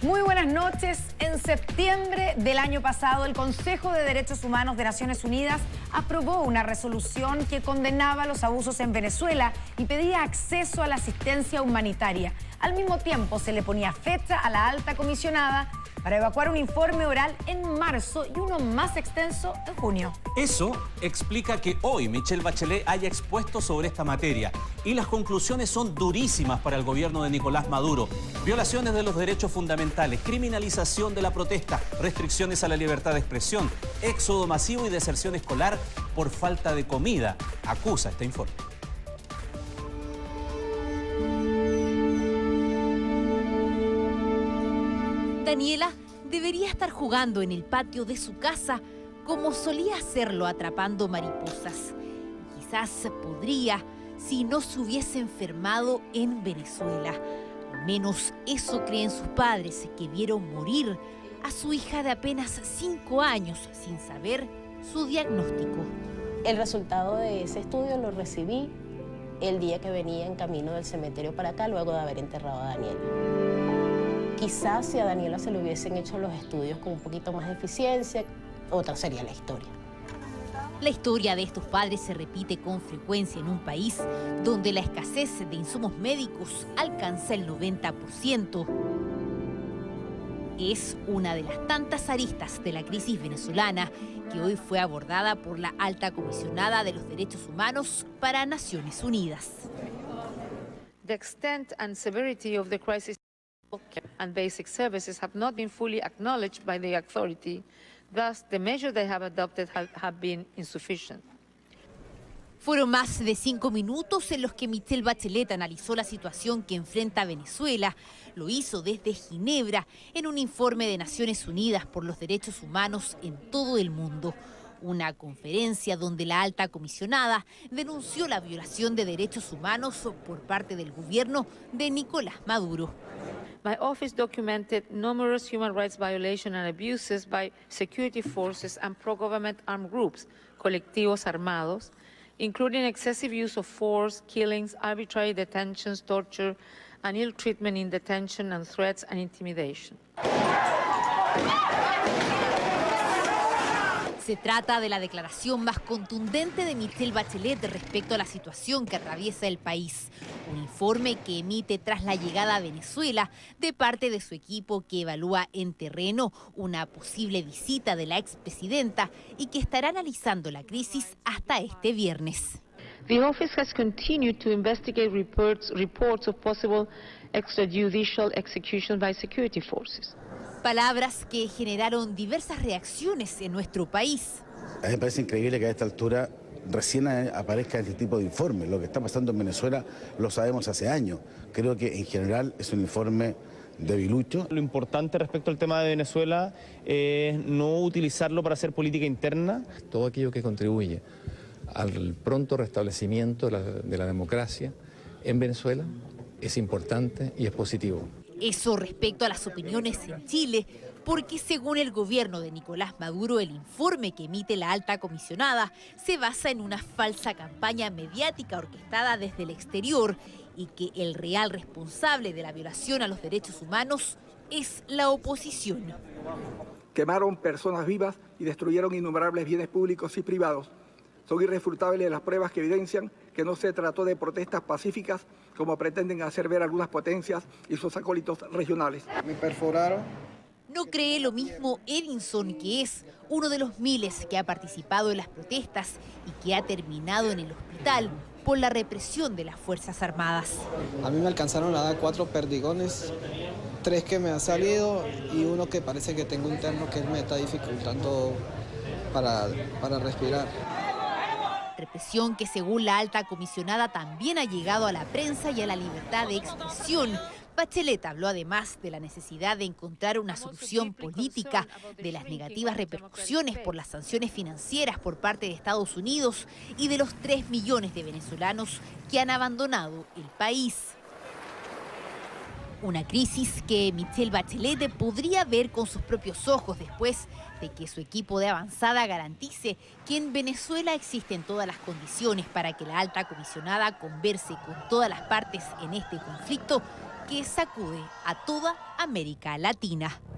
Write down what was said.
Muy buenas noches. En septiembre del año pasado, el Consejo de Derechos Humanos de Naciones Unidas aprobó una resolución que condenaba los abusos en Venezuela y pedía acceso a la asistencia humanitaria. Al mismo tiempo, se le ponía fecha a la alta comisionada para evacuar un informe oral en marzo y uno más extenso en junio. Eso explica que hoy Michelle Bachelet haya expuesto sobre esta materia. Y las conclusiones son durísimas para el gobierno de Nicolás Maduro. Violaciones de los derechos fundamentales, criminalización de la protesta, restricciones a la libertad de expresión, éxodo masivo y deserción escolar por falta de comida, acusa este informe. Daniela debería estar jugando en el patio de su casa como solía hacerlo atrapando mariposas. Quizás podría si no se hubiese enfermado en Venezuela. Al menos eso creen sus padres, que vieron morir a su hija de apenas 5 años sin saber su diagnóstico. El resultado de ese estudio lo recibí el día que venía en camino del cementerio para acá, luego de haber enterrado a Daniela. Quizás si a Daniela se le hubiesen hecho los estudios con un poquito más de eficiencia, otra sería la historia. La historia de estos padres se repite con frecuencia en un país donde la escasez de insumos médicos alcanza el 90%. Es una de las tantas aristas de la crisis venezolana que hoy fue abordada por la alta comisionada de los derechos humanos para Naciones Unidas. The extent and severity of the crisis and basic services have not been fully acknowledged by the authority. Thus, the measures they have adopted have been insufficient. Fueron más de 5 minutos en los que Michelle Bachelet analizó la situación que enfrenta Venezuela. Lo hizo desde Ginebra en un informe de Naciones Unidas por los Derechos Humanos en todo el mundo. Una conferencia donde la alta comisionada denunció la violación de derechos humanos por parte del gobierno de Nicolás Maduro. My office documented numerous human rights violations and abuses by security forces and pro-government armed groups, colectivos armados, including excessive use of force, killings, arbitrary detentions, torture, and ill treatment in detention, and threats and intimidation. Se trata de la declaración más contundente de Michelle Bachelet respecto a la situación que atraviesa el país. Un informe que emite tras la llegada a Venezuela de parte de su equipo que evalúa en terreno una posible visita de la expresidenta y que estará analizando la crisis hasta este viernes. The office has continued to investigate reports of possible extrajudicial executions by security forces. Palabras que generaron diversas reacciones en nuestro país. A mí me parece increíble que a esta altura recién aparezca este tipo de informes. Lo que está pasando en Venezuela lo sabemos hace años. Creo que en general es un informe debilucho. Lo importante respecto al tema de Venezuela es no utilizarlo para hacer política interna. Todo aquello que contribuye al pronto restablecimiento de la democracia en Venezuela es importante y es positivo. Eso respecto a las opiniones en Chile, porque según el gobierno de Nicolás Maduro, el informe que emite la alta comisionada se basa en una falsa campaña mediática orquestada desde el exterior y que el real responsable de la violación a los derechos humanos es la oposición. Quemaron personas vivas y destruyeron innumerables bienes públicos y privados. Son irrefutables las pruebas que evidencian que no se trató de protestas pacíficas como pretenden hacer ver algunas potencias y sus acólitos regionales. Me perforaron. No cree lo mismo Edinson, que es uno de los miles que ha participado en las protestas y que ha terminado en el hospital por la represión de las Fuerzas Armadas. A mí me alcanzaron a dar 4 perdigones, 3 que me han salido y uno que parece que tengo interno que me está dificultando para respirar. Represión que según la alta comisionada también ha llegado a la prensa y a la libertad de expresión. Bachelet habló además de la necesidad de encontrar una solución política, de las negativas repercusiones por las sanciones financieras por parte de Estados Unidos y de los 3 millones de venezolanos que han abandonado el país. Una crisis que Michelle Bachelet podría ver con sus propios ojos después de que su equipo de avanzada garantice que en Venezuela existen todas las condiciones para que la alta comisionada converse con todas las partes en este conflicto que sacude a toda América Latina.